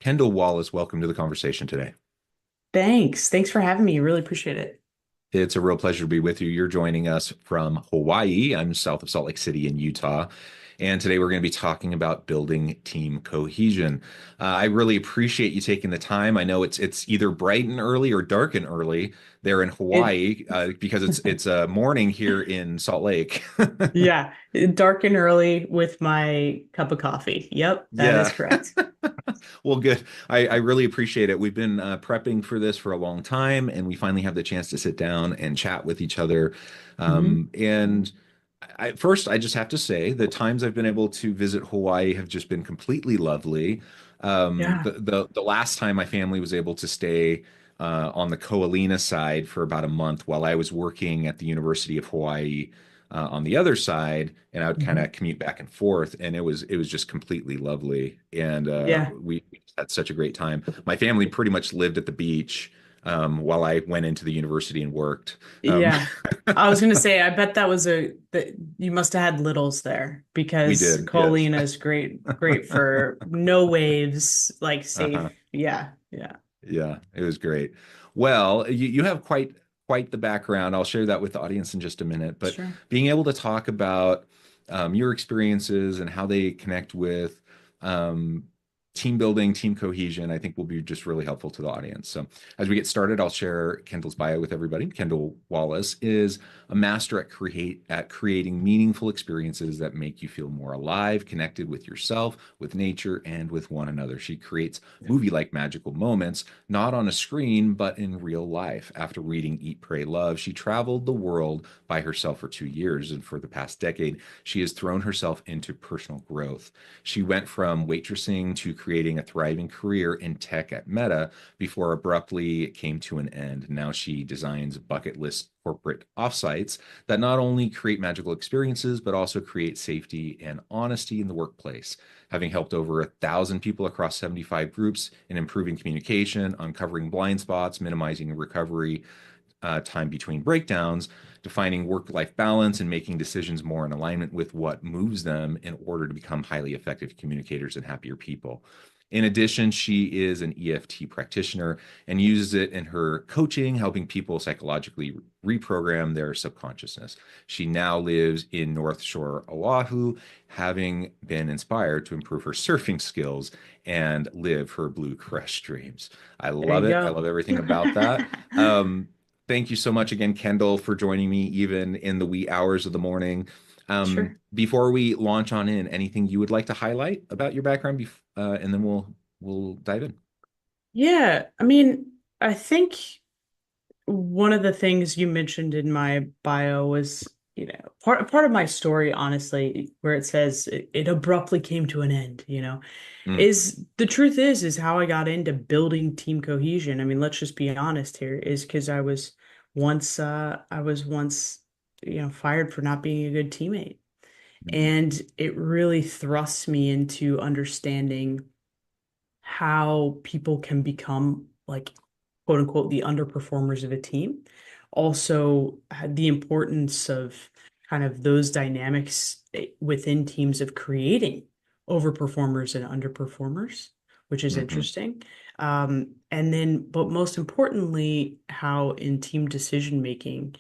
Kendall Wallace, welcome to the conversation today. Thanks for having me. Really appreciate it. It's a real pleasure to be with you. You're joining us from Hawaii. I'm south of Salt Lake City in Utah. And today we're going to be talking about building team cohesion. I really appreciate you taking the time. I know it's either bright and early or dark and early there in It Hawaii because it's a morning here in Salt Lake. yeah, dark and early with my cup of coffee. Yep, that is Yeah. correct. Well, good. I really appreciate it. We've been prepping for this for a long time, and we finally have the chance to sit down and chat with each other. Hmm. And first, I just have to say the times I've been able to visit Hawaii have just been completely lovely. Yeah. The last time my family was able to stay on the Ko'olina side for about a month while I was working at the University of Hawaii on the other side, and I would kind Hmm. of commute back and forth, and it was just completely lovely, and Yeah. we just had such a great time. My family pretty much lived at the beach while I went into the university and worked. Um, Yeah. I was gonna say, I bet that you must have had littles there we because did, yes. Colina is great for no waves, like safe. Uh-huh. Yeah, yeah. Yeah, it was great. Well, you have quite the background. I'll share that with the audience in just a minute. But Sure. being able to talk about your experiences and how they connect with um, team building, team cohesion, I think will be just really helpful to the audience. So as we get started, I'll share Kendall's bio with everybody. Kendall Wallace is a master at creating meaningful experiences that make you feel more alive, connected with yourself, with nature, and with one another. She creates movie-like magical moments, not on a screen, but in real life. After reading Eat, Pray, Love, she traveled the world by herself for 2 years, and for the past decade, she has thrown herself into personal growth. She went from waitressing to creating a thriving career in tech at Meta before abruptly it came to an end. Now she designs bucket list corporate offsites that not only create magical experiences, but also create safety and honesty in the workplace, having helped over 1,000 people across 75 groups in improving communication, uncovering blind spots, minimizing recovery time between breakdowns, defining work life balance, and making decisions more in alignment with what moves them in order to become highly effective communicators and happier people. In addition, she is an EFT practitioner and uses it in her coaching, helping people psychologically reprogram their subconsciousness. She now lives in North Shore, Oahu, having been inspired to improve her surfing skills and live her Blue Crush dreams. I There love you it. I go. love everything about that. Thank you so much again, Kendall, for joining me even in the wee hours of the morning. Sure. Before we launch on in, anything you would like to highlight about your background, and then we'll dive in. Yeah, I mean, I think one of the things you mentioned in my bio was, part of my story, honestly, where it says it abruptly came to an end, Mm, is the truth is how I got into building team cohesion. I mean, let's just be honest here, is because I was once, fired for not being a good teammate. mm, And it really thrusts me into understanding how people can become like quote unquote the underperformers of a team. Also, the importance of kind of those dynamics within teams of creating overperformers and underperformers, which is mhm, interesting. And then, but most importantly, how in team decision making,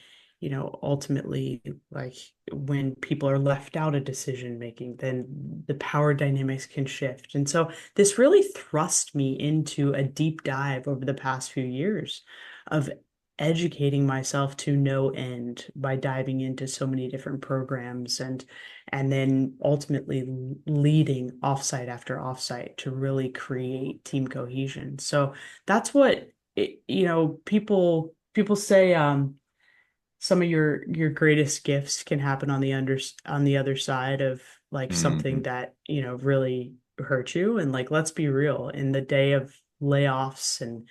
ultimately, like when people are left out of decision making, then the power dynamics can shift. And so this really thrust me into a deep dive over the past few years of educating myself to no end by diving into so many different programs and then ultimately leading offsite after offsite to really create team cohesion. So that's what people say some of your greatest gifts can happen on the other side of like something mhm. that really hurt you. And like, let's be real, in the day of layoffs and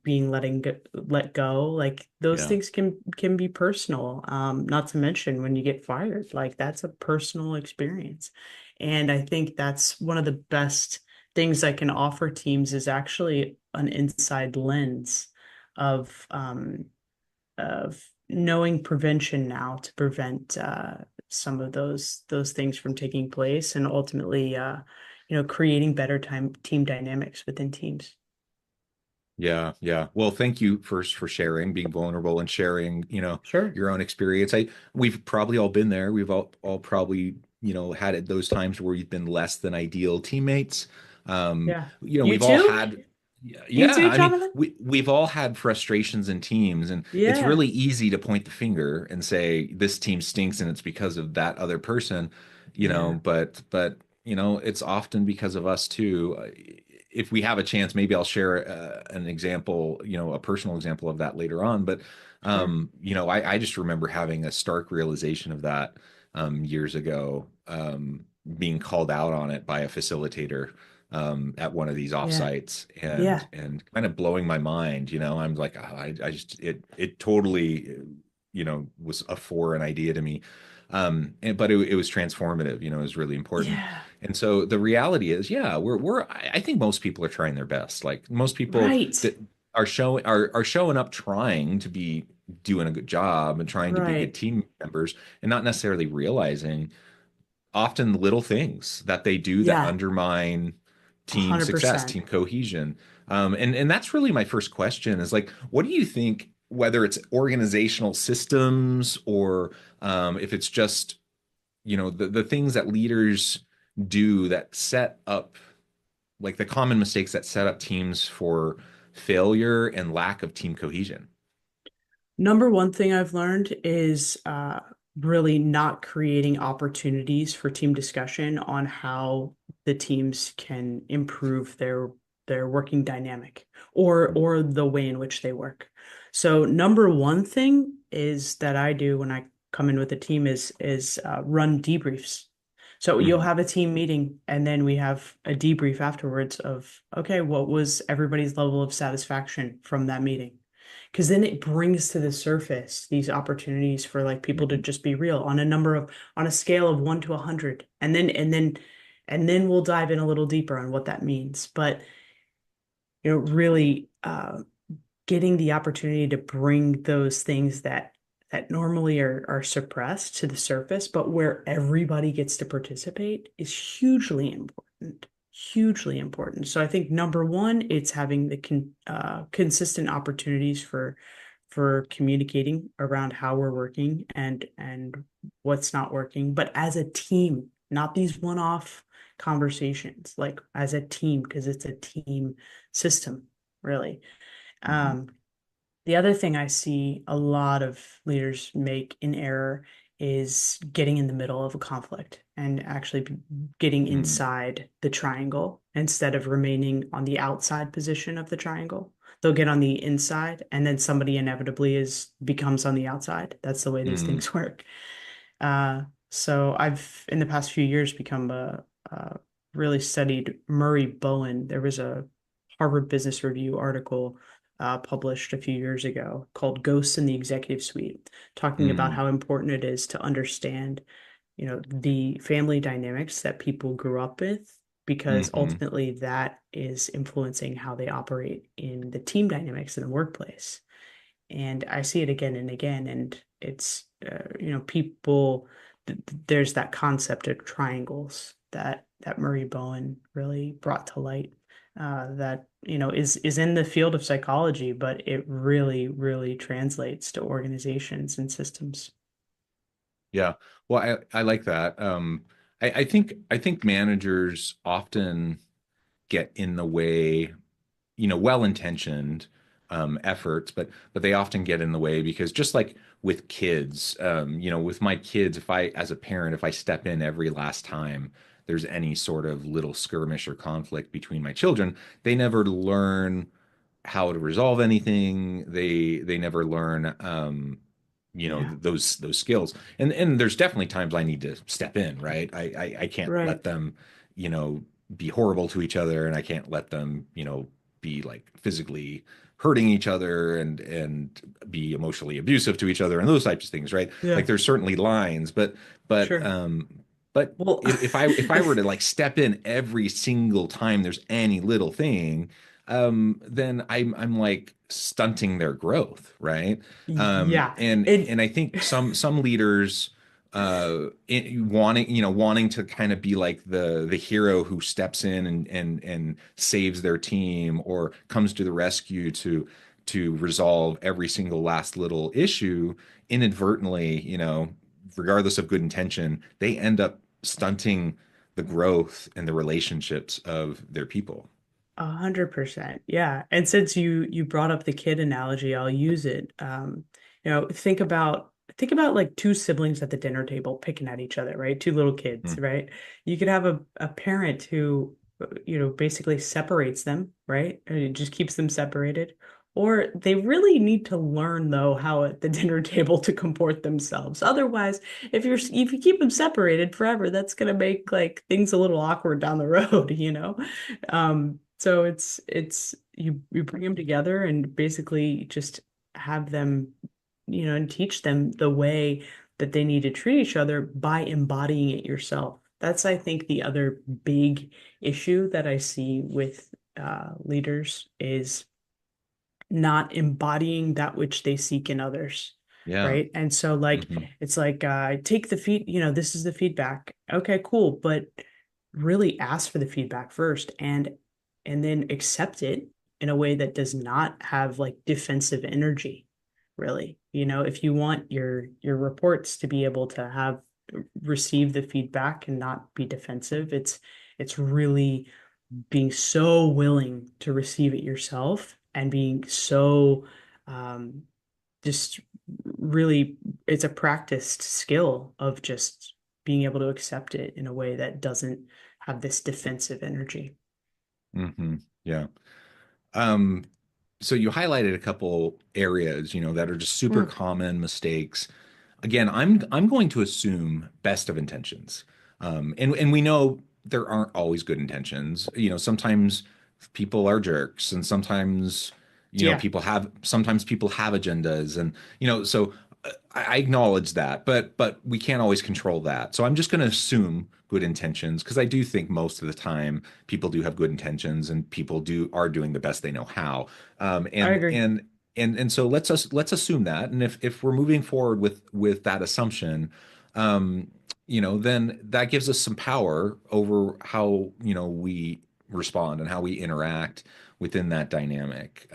being let go, like those Yeah. things can be personal, not to mention when you get fired, like that's a personal experience. And I think that's one of the best things I can offer teams is actually an inside lens of of knowing prevention now to prevent some of those things from taking place and ultimately creating better team dynamics within teams. Yeah, yeah. Well, thank you first for sharing, being vulnerable and sharing, Sure. your own experience. We've probably all been there. We've all probably, had at those times where we've been less than ideal teammates. Yeah. You We've all too? had, You yeah, too, I mean, Jonathan? we've all had frustrations in teams, and it's Yeah. really easy to point the finger and say this team stinks and it's because of that other person, Yeah. but it's often because of us too. If we have a chance, maybe I'll share an example, a personal example of that later on. But Sure. I just remember having a stark realization of that years ago, being called out on it by a facilitator at one of these Yeah. offsites, and Yeah. kind of blowing my mind. I'm like, oh, I just it totally was a foreign idea to me. But it was transformative. It was really important. Yeah. And so the reality is, yeah, I think most people are trying their best. Like most people Right. that are showing up trying to be doing a good job and trying to be good Right. team members, and not necessarily realizing often little things that they do that Yeah. undermine team success, 100%. team cohesion. And that's really my first question is like, what do you think, whether it's organizational systems or if it's just, the things that leaders do that set up, like the common mistakes that set up teams for failure and lack of team cohesion? Number one thing I've learned is really not creating opportunities for team discussion on how the teams can improve their working dynamic or the way in which they work. So number one thing is that I do when I come in with a team is run debriefs. So you'll Mhm. have a team meeting and then we have a debrief afterwards of, okay, what was everybody's level of satisfaction from that meeting? Because then it brings to the surface these opportunities for like people to Mhm. just be real on a scale of 1 to 100, and then we'll dive in a little deeper on what that means. But really getting the opportunity to bring those things that normally are suppressed to the surface, but where everybody gets to participate is hugely important. Hugely important. So I think number one, it's having the consistent opportunities for communicating around how we're working and what's not working, but as a team, not these one-off conversations, like as a team, because it's a team system, really. Mhm. Um, the other thing I see a lot of leaders make in error is getting in the middle of a conflict and actually getting Mhm. inside the triangle instead of remaining on the outside position of the triangle. They'll get on the inside and then somebody inevitably is becomes on the outside. That's the way these Mhm. things work. So I've in the past few years become a really studied Murray Bowen. There was a Harvard Business Review article published a few years ago called Ghosts in the Executive Suite, talking about Mhm. how important it is to understand, the family dynamics that people grew up with, because Mhm. ultimately that is influencing how they operate in the team dynamics in the workplace. And I see it again and again, and it's people. There's that concept of triangles that Murray Bowen really brought to light. That is in the field of psychology, but it really, really translates to organizations and systems. Yeah. Well, I like that. I think managers often get in the way, well-intentioned efforts, but they often get in the way because just like with kids, with my kids, if I, as a parent, if I step in every last time there's any sort of little skirmish or conflict between my children, they never learn how to resolve anything. They never learn Yeah. those skills. And there's definitely times I need to step in, right? I can't Right. let them, you know, be horrible to each other, and I can't let them, be like physically hurting each other and be emotionally abusive to each other and those types of things, right? Like Yeah. there's certainly lines, but Sure. but Well, if I were to like step in every single time there's any little thing, then I'm like stunting their growth, right? yeah. And It I think some leaders wanting to kind of be like the hero who steps in and saves their team or comes to the rescue to resolve every single last little issue, inadvertently, regardless of good intention, they end up stunting the growth and the relationships of their people. 100%. Yeah. And since you brought up the kid analogy, I'll use it. Think about like two siblings at the dinner table picking at each other, right? Two little kids, Mm, right? You could have a parent who, basically separates them, right? And it just keeps them separated. Or they really need to learn though how at the dinner table to comport themselves. Otherwise, if you keep them separated forever, that's gonna make like things a little awkward down the road, you know? So it's you bring them together and basically just have them, and teach them the way that they need to treat each other by embodying it yourself. That's, I think, the other big issue that I see with leaders is not embodying that which they seek in others. yeah. Right. And so like Hmm. it's like take the this is the feedback. Okay, cool. But really ask for the feedback first and then accept it in a way that does not have like defensive energy, really. If you want your reports to be able to have receive the feedback and not be defensive, it's really being so willing to receive it yourself and being so um, just really, it's a practiced skill of just being able to accept it in a way that doesn't have this defensive energy. Hmm. Yeah. Um, so you highlighted a couple areas, that are just super Mm, common mistakes. Again, I'm going to assume best of intentions. And we know there aren't always good intentions. Sometimes people are jerks, and sometimes yeah, sometimes people have agendas, and so I acknowledge that, but we can't always control that. So I'm just going to assume good intentions because I do think most of the time people do have good intentions and people are doing the best they know how. Um, I and agree. and and so let's assume that, and if we're moving forward with that assumption, then that gives us some power over how we respond and how we interact within that dynamic.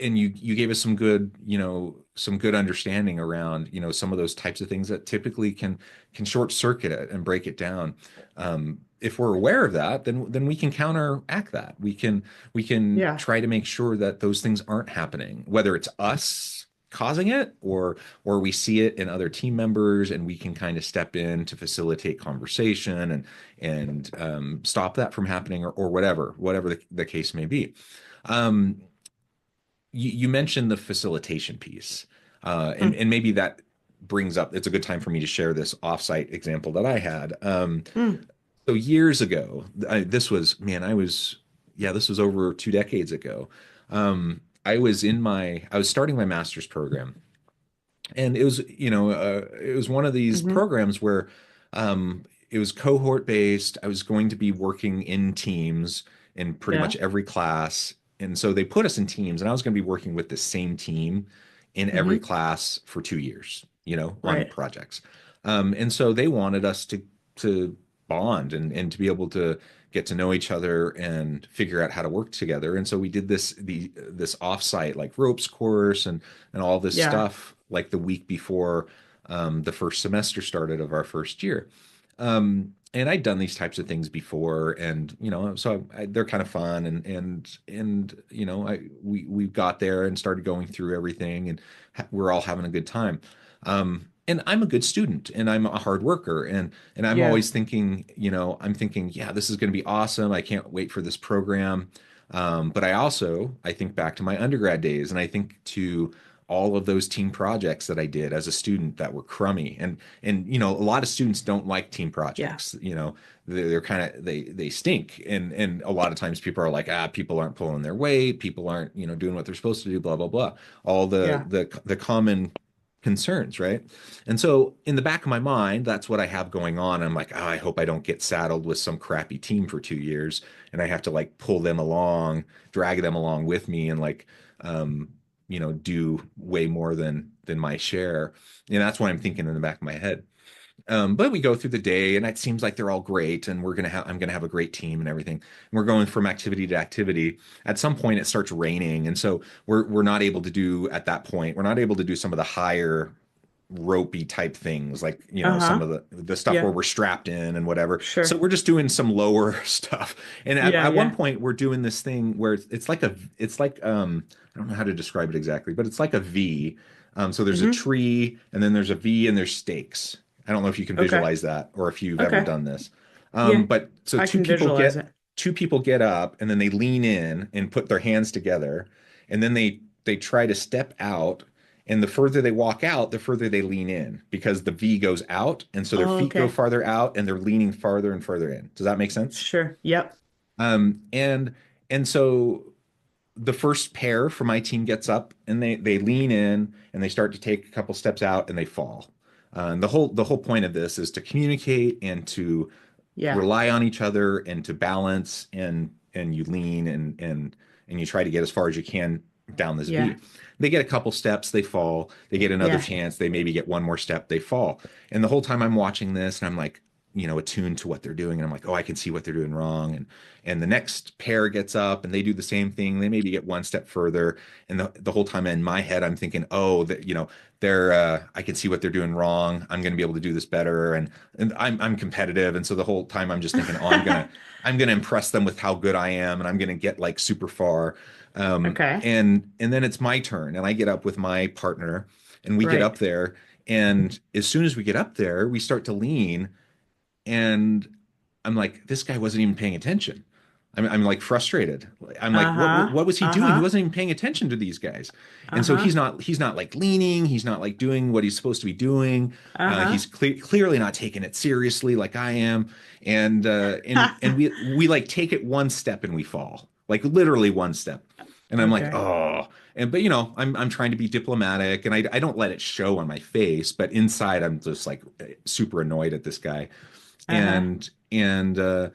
And you gave us some good understanding around some of those types of things that typically can short circuit it and break it down. If we're aware of that, then we can counteract that. We can Yeah, try to make sure that those things aren't happening, whether it's us causing it or we see it in other team members, and we can kind of step in to facilitate conversation and stop that from happening, or whatever the case may be. um, you mentioned the facilitation piece, mm, and maybe that brings up, it's a good time for me to share this offsite example that I had. mm, So years ago, this was, man, yeah, this was over 2 decades ago. I was starting my master's program, and it was one of these hmm, programs where it was cohort based. I was going to be working in teams in pretty yeah, much every class, and so they put us in teams, and I was going to be working with the same team in every hmm, class for 2 years, on right, projects. And so they wanted us to bond and to be able to get to know each other and figure out how to work together. And so we did this offsite like ropes course and all this yeah, stuff like the week before the first semester started of our first year. And I'd done these types of things before, and so they're kind of fun, and we got there and started going through everything, and we're all having a good time. And I'm a good student, and I'm a hard worker, and I'm yeah, always thinking, I'm thinking, yeah, this is going to be awesome. I can't wait for this program. But I think back to my undergrad days, and I think to all of those team projects that I did as a student that were crummy. And a lot of students don't like team yeah, projects. They're kind of they stink. And a lot of times people are like, people aren't pulling their weight, people aren't, doing what they're supposed to do, blah, blah, blah. All yeah, the common concerns, right? And so in the back of my mind, that's what I have going on. I'm like, I hope I don't get saddled with some crappy team for 2 years and I have to like pull them along, drag them along with me, and like do way more than my share. And that's what I'm thinking in the back of my head. But we go through the day and it seems like they're all great and I'm gonna have a great team and everything. And we're going from activity to activity. At some point it starts raining. And so we're not able to do at that point, we're not able to do some of the higher ropey type things like, some Uh-huh. of the stuff where Yeah. we're strapped in and whatever. So Sure. we're just doing some lower stuff. And Yeah, at one yeah. point we're doing this thing where it's like I don't know how to describe it exactly, but it's like a V. So there's a Mm-hmm. tree and then there's a V and there's stakes. I don't know if you can Okay. visualize that or if you've ever Okay. done this. Yeah, But so I can visualize it. two people get up and then they lean in and put their hands together and then they try to step out and the further they walk out, the further they lean in because the V goes out and so their Oh, feet go okay. farther out and they're leaning farther and further in. Does that make sense? Sure. Yep. Um, and and so the first pair for my team gets up and they lean in and they start to take a couple steps out and they fall. And the whole point of this is to communicate and to Yeah. rely on each other and to balance and you lean and you try to get as far as you can down this Yeah. V. They get a couple steps, they fall. They get another Yeah. chance, they maybe get one more step, they fall. And the whole time I'm watching this and I'm like, attuned to what they're doing and I'm like, oh, I can see what they're doing wrong. And the next pair gets up and they do the same thing. They maybe get one step further. And the whole time in my head, I'm thinking, oh, that they're I can see what they're doing wrong. I'm going to be able to do this better. And I'm competitive. And so the whole time I'm just thinking, oh, I'm gonna impress them with how good I am, and I'm gonna get like super far. Okay. And then it's my turn, and I get up with my partner, and we get Right. up there. And as soon as we get up there, we start to lean, and I'm like, this guy wasn't even paying attention. I'm like frustrated. I'm like, Uh-huh. what was he doing? He Uh-huh. wasn't even paying attention to these guys. And so Uh-huh. he's not like leaning. He's not like doing what he's supposed to be doing. Uh-huh. He's clearly not taking it seriously like I am. And we like take it one step and we fall, like literally one step. And I'm like, Okay. oh, but I'm trying to be diplomatic and I don't let it show on my face, but inside I'm just like super annoyed at this guy. Uh-huh. And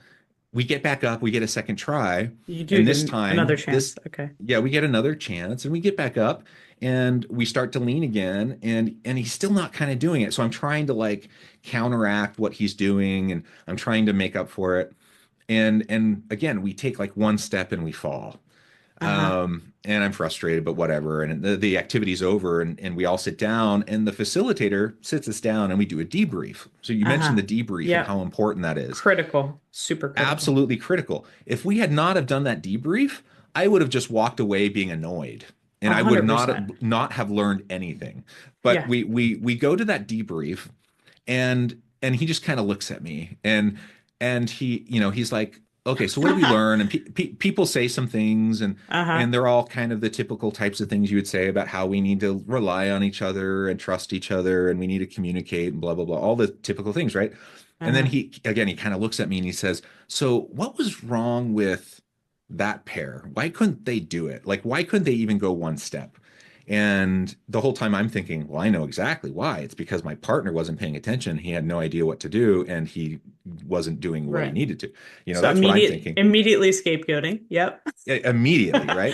we get back up, we get a second try, You do and get this another time, chance. Okay. yeah, we get another chance, and we get back up, and we start to lean again, and he's still not kind of doing it. So I'm trying to like counteract what he's doing, and I'm trying to make up for it. And again, we take like one step and we fall. Uh-huh. And I'm frustrated, but whatever. And the activity's over, and we all sit down, and the facilitator sits us down, and we do a debrief. So you mentioned Uh-huh. the debrief and how Yep. important that is. Critical. Super critical. Absolutely critical. If we had not have done that debrief, I would have just walked away being annoyed, and A I would hundred not percent. not have learned anything. But Yeah. we go to that debrief, and he just kind of looks at me, and he's like, okay, so what did we learn? And people say some things, and Uh-huh. they're all kind of the typical types of things you would say about how we need to rely on each other and trust each other, and we need to communicate and blah blah blah, all the typical things, right? And then Uh-huh. he kind of looks at me and he says, so what was wrong with that pair? Why couldn't they do it? Like, why couldn't they even go one step? And the whole time I'm thinking, well, I know exactly why. It's because my partner wasn't paying attention. He had no idea what to do, and he wasn't doing what he Right. needed to. So That's what I'm thinking immediately scapegoating. Yep. immediately, right?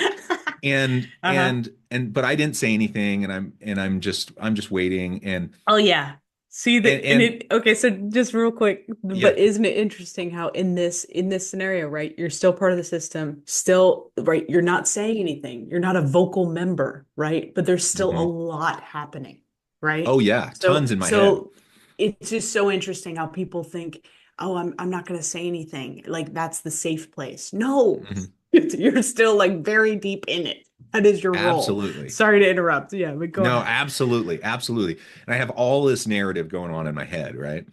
Uh-huh. But I didn't say anything, and I'm just waiting, Oh yeah. See that and and it okay, so just real quick, yeah, but isn't it interesting how in this scenario, right, you're still part of the system, still, right, you're not saying anything. You're not a vocal member, right? But there's still a mhm. lot happening, right? Oh yeah, tons So in my head. so it's just so interesting how people think, "Oh, I'm not going to say anything." Like that's the safe place. No. Mhm. You're still like very deep in it. That is your role. Absolutely. Sorry to interrupt. Yeah, but go No, ahead. absolutely, absolutely. And I have all this narrative going on in my head, right?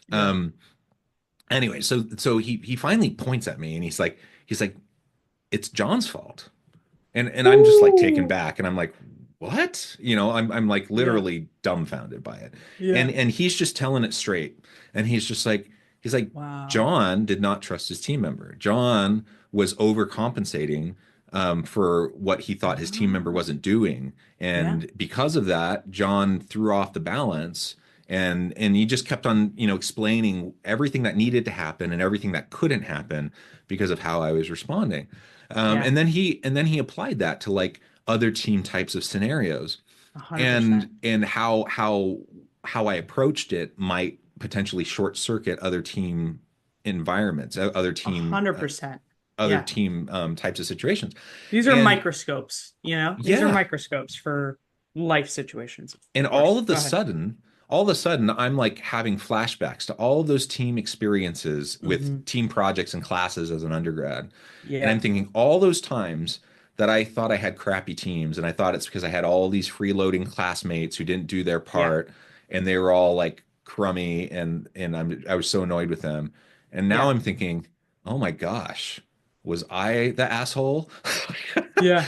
Yeah. Um, anyway, so he finally points at me and he's like, it's John's fault. And I'm just like taken Ooh. back and I'm like, what? I'm like Yeah. literally dumbfounded by it. And Yeah. and he's just telling it straight. And he's like, Wow. John did not trust his team member. John was overcompensating for what he thought his team member Ah, wasn't doing. yeah. And because of that, John threw off the balance and he just kept on, explaining everything that needed to happen and everything that couldn't happen because of how I was responding. Yeah. And then he applied that to like other team types of scenarios. 100%. And how I approached it might potentially short circuit other team environments, A hundred percent. other Yeah. team types of situations. These are And microscopes, you know? These are yeah, microscopes for life situations, of and course. Go ahead. all of a sudden, I'm like having flashbacks to all of those team experiences with Hmm. team projects and classes as an undergrad. And I'm Yeah. thinking all those times that I thought I had crappy teams, and I thought it's because I had all these freeloading classmates who didn't do their Yeah. part, and they were all like crummy, and I was so annoyed with them. And now Yeah. I'm thinking, oh my gosh, was I the asshole? Yeah.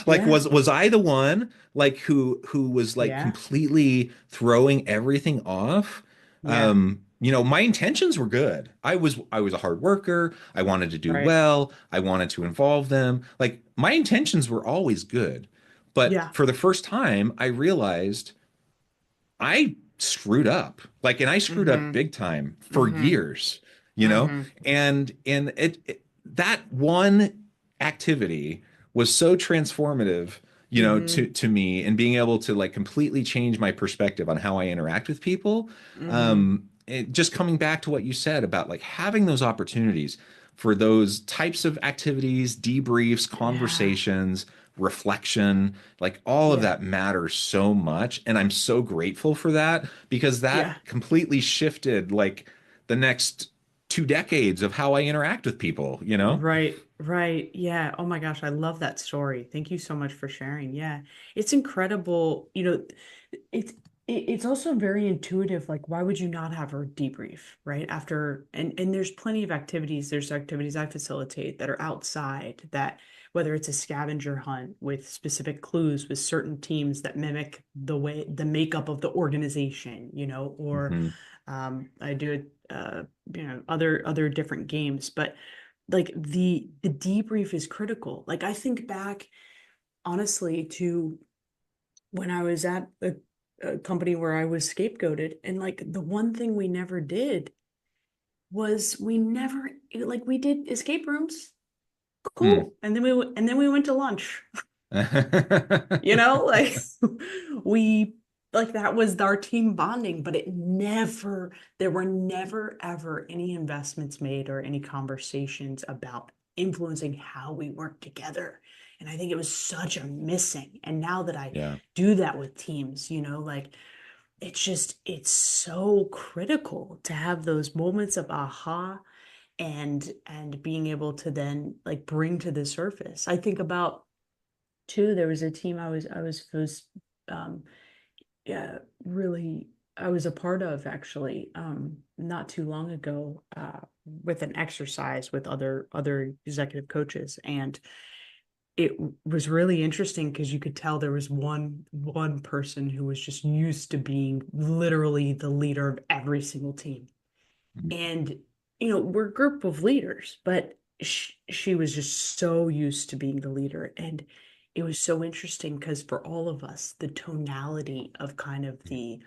Like Yeah. was I the one like who was like Yeah. completely throwing everything off? Yeah. My intentions were good. I was a hard worker. I wanted to do Right. well. I wanted to involve them. Like my intentions were always good. But Yeah. for the first time, I realized I screwed up. Like, and I screwed up Hmm. big time for Hmm. years, Hmm. and that one activity was so transformative, Hmm. to me and being able to like completely change my perspective on how I interact with people. Hmm. Just coming back to what you said about like having those opportunities for those types of activities, debriefs, Yeah. conversations, reflection, like all of Yeah. that matters so much. And I'm so grateful for that because that Yeah. completely shifted like the next 2 decades of how I interact with people. Right, right. Yeah. Oh my gosh, I love that story. Thank you so much for sharing. Yeah. It's incredible. It's it's also very intuitive. Like, why would you not have a debrief, right? After and there's plenty of activities. There's activities I facilitate that are outside that whether it's a scavenger hunt with specific clues with certain teams that mimic the makeup of the organization, or Hmm. I do it other different games, but like the debrief is critical. Like I think back honestly to when I was at a company where I was scapegoated, and like the one thing we never did was we never like we did escape rooms, Hmm. cool, and then we went to lunch. Like we like that was our team bonding, but there were never ever any investments made or any conversations about influencing how we work together. And I think it was such a missing. And now that I Yeah. do that with teams, like it's so critical to have those moments of aha and being able to then like bring to the surface. I think about too, there was a team I was um yeah, really I was a part of actually not too long ago with an exercise with other executive coaches, and it was really interesting because you could tell there was one person who was just used to being literally the leader of every single team. And we're a group of leaders, but she was just so used to being the leader. And it was so interesting because for all of us, the tonality of kind of the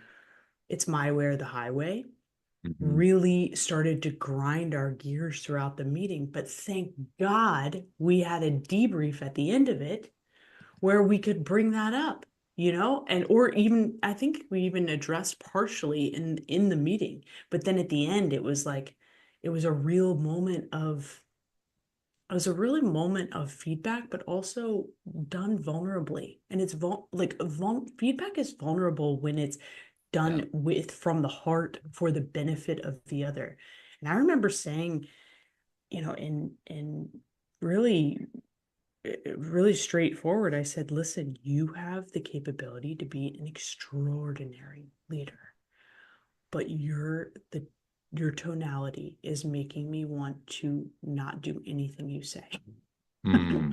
it's my way or the highway Hmm. really started to grind our gears throughout the meeting. But thank God we had a debrief at the end of it where we could bring that up, and or even I think we even addressed partially in the meeting, but then at the end it was like it was a real moment of it was a really moment of feedback, but also done vulnerably. And feedback is vulnerable when it's Yeah. done with from the heart for the benefit of the other. And I remember saying, in really really straightforward. I said, listen, you have the capability to be an extraordinary leader, but your tonality is making me want to not do anything you say. Hmm.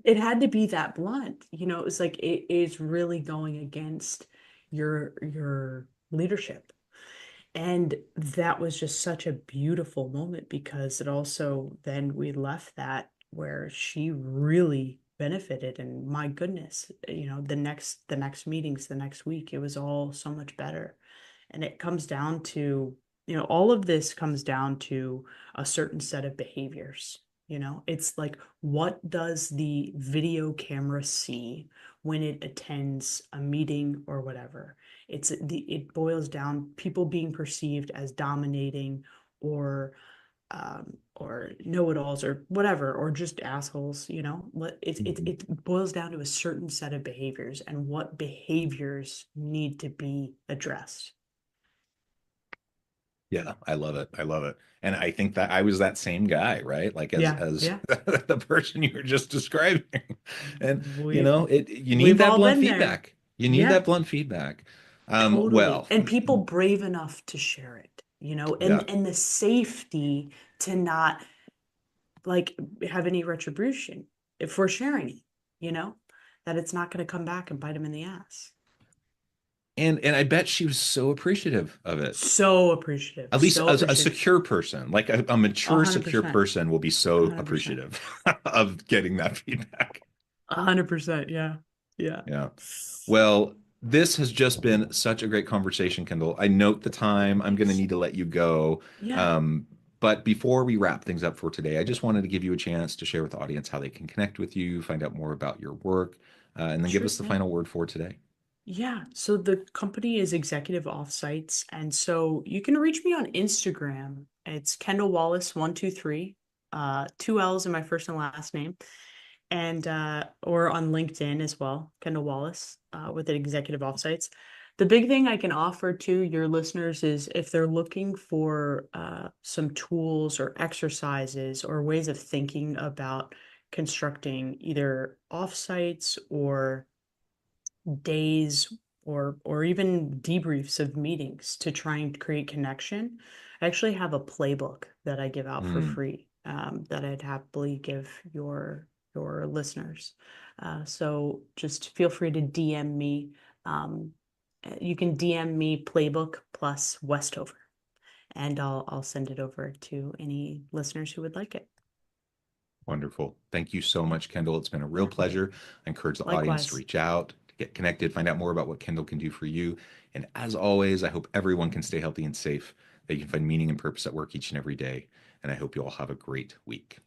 It had to be that blunt. It was like it is really going against your leadership. And that was just such a beautiful moment because it also then we left that where she really benefited. And my goodness, the next meetings, the next week, it was all so much better. And it comes down to, all of this comes down to a certain set of behaviors. It's like, what does the video camera see when it attends a meeting or whatever. It boils down people being perceived as dominating or know-it-alls or whatever, or just assholes, it boils down to a certain set of behaviors and what behaviors need to be addressed. Yeah, I love it. I love it. And I think that I was that same guy, right? Like Yeah, as yeah. the person you were just describing. And we you need we've that all blunt been there. feedback. You need Yeah, that blunt feedback. totally. Well, And people brave enough to share it, yeah. and the safety to not like have any retribution if we're sharing it, you know, that it's not going to come back and bite them in the ass. And I bet she was so appreciative of it. So appreciative, At least so a appreciative. secure person, like a A mature, hundred secure percent, person will be a so hundred percent, appreciative of getting that feedback. 100%. Yeah, yeah, Yeah. Well, this has just been such a great conversation, Kendall. I note the time. I'm going to thanks. need to let you go. Yeah, But before we wrap things up for today, I just wanted to give you a chance to share with the audience how they can connect with you, find out more about your work, and then give sure us the thing. final word for today. Yeah, so the company is Executive Offsites, and so you can reach me on Instagram. It's Kendall Wallace 123, two L's in my first and last name, and or on LinkedIn as well, Kendall Wallace, with an Executive Offsites. The big thing I can offer to your listeners is if they're looking for some tools or exercises or ways of thinking about constructing either offsites or days or even debriefs of meetings to try and create connection. I actually have a playbook that I give out for Mm, free, that I'd happily give your listeners. So just feel free to DM me. Um, you can DM me playbook plus Westover, and I'll send it over to any listeners who would like it. wonderful. Thank you so Yeah, much, Kendall. It's been a real yeah. pleasure. I encourage the audience to Likewise. reach out, to get connected, find out more about what Kendall can do for you. And as always, I hope everyone can stay healthy and safe, that you can find meaning and purpose at work each and every day. And I hope you all have a great week.